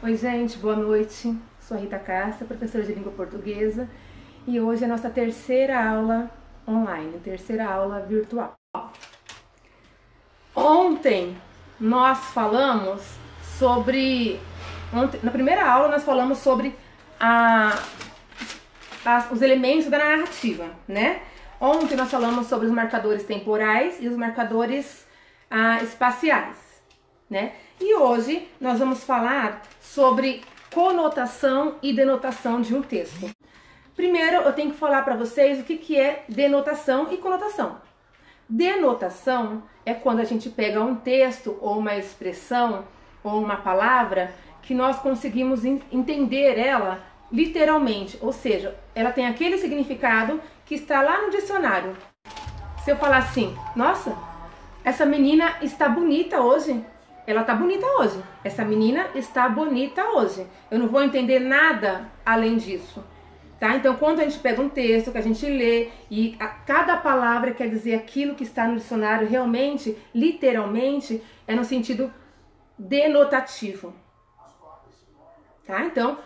Oi gente, boa noite. Sou a Rita Cássia, professora de língua portuguesa, e hoje é a nossa terceira aula online, terceira aula virtual. Ontem nós falamos sobre, na primeira aula nós falamos sobre os elementos da narrativa, né? Ontem nós falamos sobre os marcadores temporais e os marcadores espaciais, né? E hoje nós vamos falar sobre conotação e denotação de um texto. Primeiro eu tenho que falar para vocês o que é denotação e conotação. Denotação é quando a gente pega um texto ou uma expressão ou uma palavra que nós conseguimos entender ela literalmente, ou seja, ela tem aquele significado que está lá no dicionário. Se eu falar assim, nossa, essa menina está bonita hoje. Ela está bonita hoje. Essa menina está bonita hoje. Eu não vou entender nada além disso. Tá? Então, quando a gente pega um texto que a gente lê e cada palavra quer dizer aquilo que está no dicionário, realmente, literalmente, é no sentido denotativo. Tá? Então,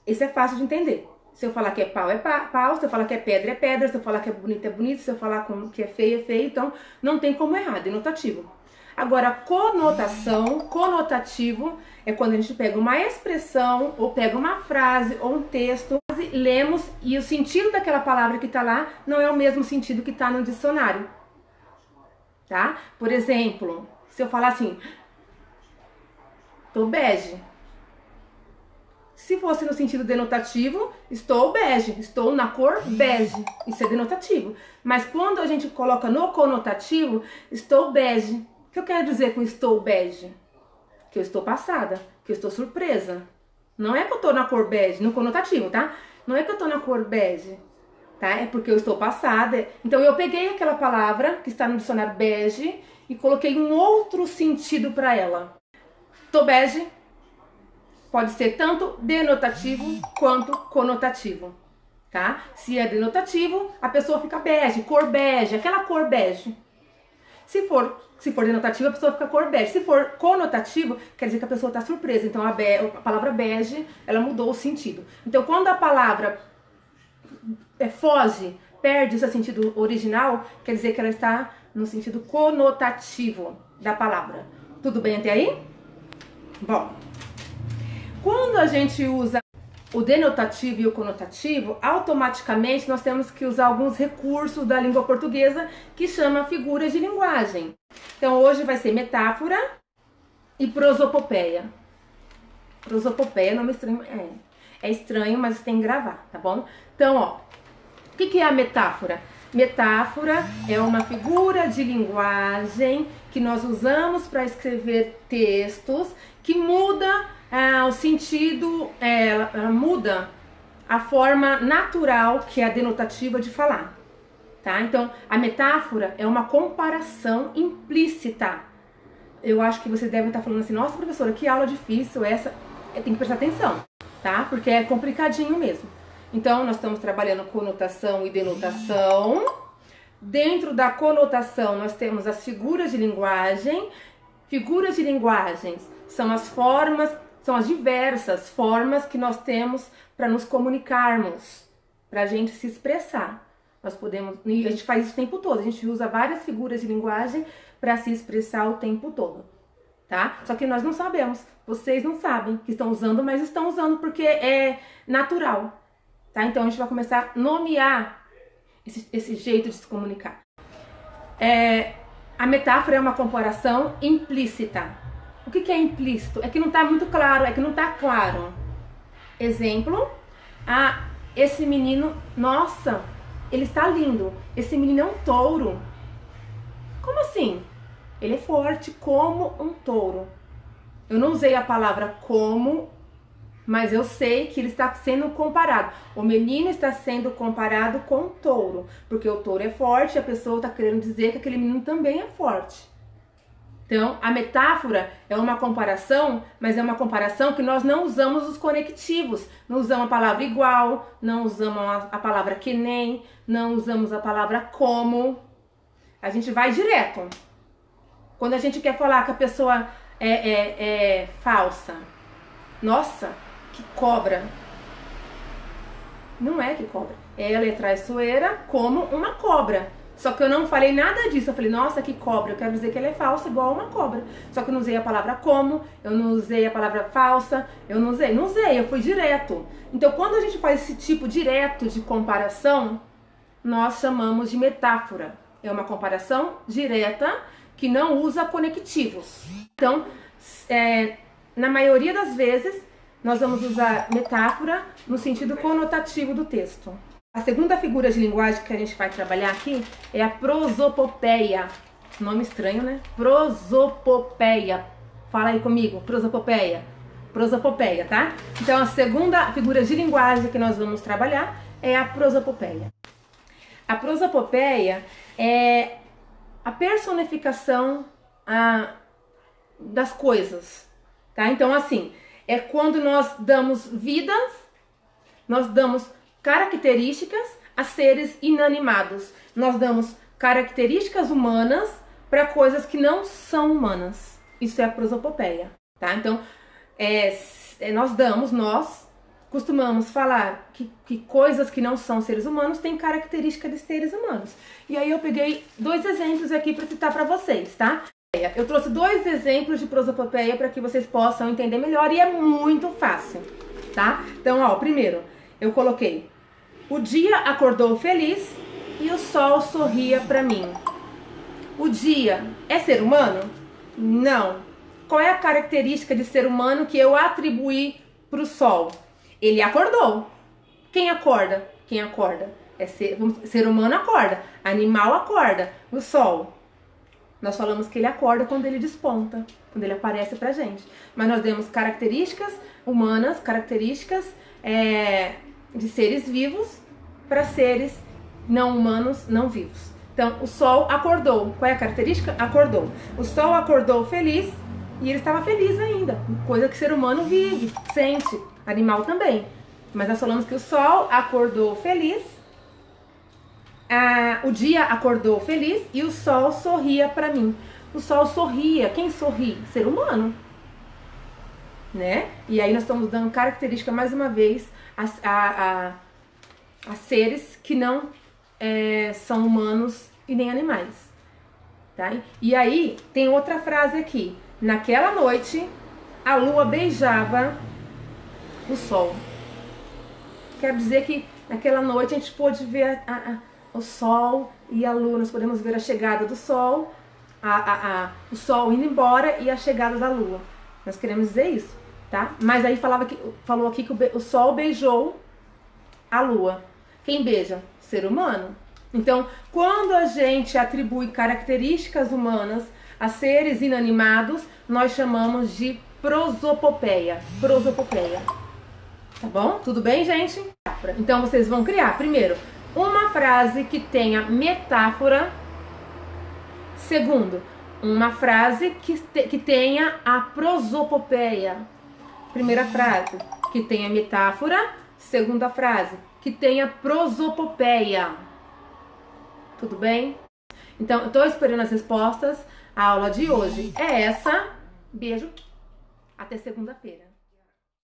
isso é fácil de entender. Se eu falar que é pau, é pau. Se eu falar que é pedra, se eu falar que é bonito, é bonito. Se eu falar que é feio, é feio. Então, não tem como errar, denotativo. Agora, conotação, conotativo, é quando a gente pega uma expressão, ou pega uma frase, ou um texto, lemos e o sentido daquela palavra que está lá não é o mesmo sentido que está no dicionário. Tá? Por exemplo, se eu falar assim, tô bege. Se fosse no sentido denotativo, estou bege, estou na cor bege. Isso é denotativo. Mas quando a gente coloca no conotativo, estou bege. O que eu quero dizer com estou bege? Que eu estou passada, que eu estou surpresa. Não é que eu estou na cor bege, no conotativo, tá? Não é que eu estou na cor bege, tá? É porque eu estou passada. Então eu peguei aquela palavra que está no dicionário bege e coloquei um outro sentido para ela. Tô bege pode ser tanto denotativo quanto conotativo, tá? Se é denotativo, a pessoa fica bege, cor bege, aquela cor bege. Se for denotativo, a pessoa fica cor bege. Se for conotativo, quer dizer que a pessoa está surpresa. Então a palavra bege, ela mudou o sentido. Então quando a palavra foge, perde o seu sentido original, quer dizer que ela está no sentido conotativo da palavra. Tudo bem até aí? Bom, quando a gente usa o denotativo e o conotativo, automaticamente nós temos que usar alguns recursos da língua portuguesa que chama figuras de linguagem. Então hoje vai ser metáfora e prosopopeia. Prosopopeia, nome estranho, é estranho, mas tem que gravar, tá bom? Então, ó, o que é a metáfora? Metáfora é uma figura de linguagem que nós usamos para escrever textos que muda o sentido, ela muda a forma natural, que é a denotativa de falar, tá? Então, a metáfora é uma comparação implícita. Eu acho que vocês devem estar falando assim, nossa professora, que aula difícil essa. Tem que prestar atenção, tá? Porque é complicadinho mesmo. Então, nós estamos trabalhando conotação e denotação. Dentro da conotação, nós temos as figuras de linguagem. Figuras de linguagens são as formas, são as diversas formas que nós temos para nos comunicarmos, para a gente se expressar. Nós podemos, e a gente faz isso o tempo todo, a gente usa várias figuras de linguagem para se expressar o tempo todo, tá? Só que nós não sabemos, vocês não sabem que estão usando, mas estão usando porque é natural, tá? Então a gente vai começar a nomear esse jeito de se comunicar. A metáfora é uma comparação implícita. O que é implícito? É que não está muito claro, é que não está claro. Exemplo, esse menino, nossa, ele está lindo. Esse menino é um touro. Como assim? Ele é forte como um touro. Eu não usei a palavra como, mas eu sei que ele está sendo comparado. O menino está sendo comparado com um touro, porque o touro é forte e a pessoa está querendo dizer que aquele menino também é forte. Então, a metáfora é uma comparação, mas é uma comparação que nós não usamos os conectivos. Não usamos a palavra igual, não usamos a palavra que nem, não usamos a palavra como. A gente vai direto. Quando a gente quer falar que a pessoa é falsa, Nossa, que cobra. Não é que cobra. Ela é traiçoeira como uma cobra. Só que eu não falei nada disso. Eu falei, nossa, que cobra. Eu quero dizer que ela é falsa igual uma cobra. Só que eu não usei a palavra como, eu não usei a palavra falsa, eu não usei, eu fui direto. Então, quando a gente faz esse tipo direto de comparação, nós chamamos de metáfora. É uma comparação direta que não usa conectivos. Então, na maioria das vezes, nós vamos usar metáfora no sentido conotativo do texto. A segunda figura de linguagem que a gente vai trabalhar aqui é a prosopopeia. Nome estranho, né? Prosopopeia. Fala aí comigo, prosopopeia. Prosopopeia, tá? Então, a segunda figura de linguagem que nós vamos trabalhar é a prosopopeia. A prosopopeia é a personificação das coisas, tá? Então, assim, é quando nós damos vidas, nós damos características a seres inanimados. Nós damos características humanas para coisas que não são humanas. Isso é a prosopopeia, tá? Então, nós costumamos falar que coisas que não são seres humanos têm característica de seres humanos. E aí eu peguei 2 exemplos aqui para citar para vocês, tá? Eu trouxe 2 exemplos de prosopopeia para que vocês possam entender melhor e é muito fácil, tá? Então, ó, primeiro, eu coloquei: o dia acordou feliz e o sol sorria para mim. O dia é ser humano? Não. Qual é a característica de ser humano que eu atribuí para o sol? Ele acordou. Quem acorda? Quem acorda? Ser humano acorda, animal acorda, o sol. Nós falamos que ele acorda quando ele desponta, quando ele aparece pra gente. Mas nós demos características humanas, características de seres vivos para seres não humanos, não vivos. Então, o sol acordou. Qual é a característica? Acordou. O sol acordou feliz e ele estava feliz ainda. Coisa que ser humano vive, sente. Animal também. Mas nós falamos que o sol acordou feliz, o dia acordou feliz e o sol sorria para mim. O sol sorria. Quem sorri? Ser humano, né? E aí nós estamos dando característica mais uma vez a seres que não são humanos e nem animais, tá? E aí tem outra frase aqui: naquela noite a lua beijava o sol. Quer dizer que naquela noite a gente pôde ver o sol e a lua. Nós podemos ver a chegada do sol, o sol indo embora e a chegada da lua. Nós queremos dizer isso, tá? Mas aí falou aqui que o sol beijou a lua. Quem beija? Ser humano. Então, quando a gente atribui características humanas a seres inanimados, nós chamamos de prosopopeia. Prosopopeia. Tá bom? Tudo bem, gente? Então, vocês vão criar, primeiro, uma frase que tenha metáfora. Segundo, uma frase que tenha a prosopopeia. Primeira frase, que tenha metáfora. Segunda frase, que tenha prosopopeia. Tudo bem? Então, eu tô esperando as respostas. A aula de hoje é essa. Beijo. Até segunda-feira.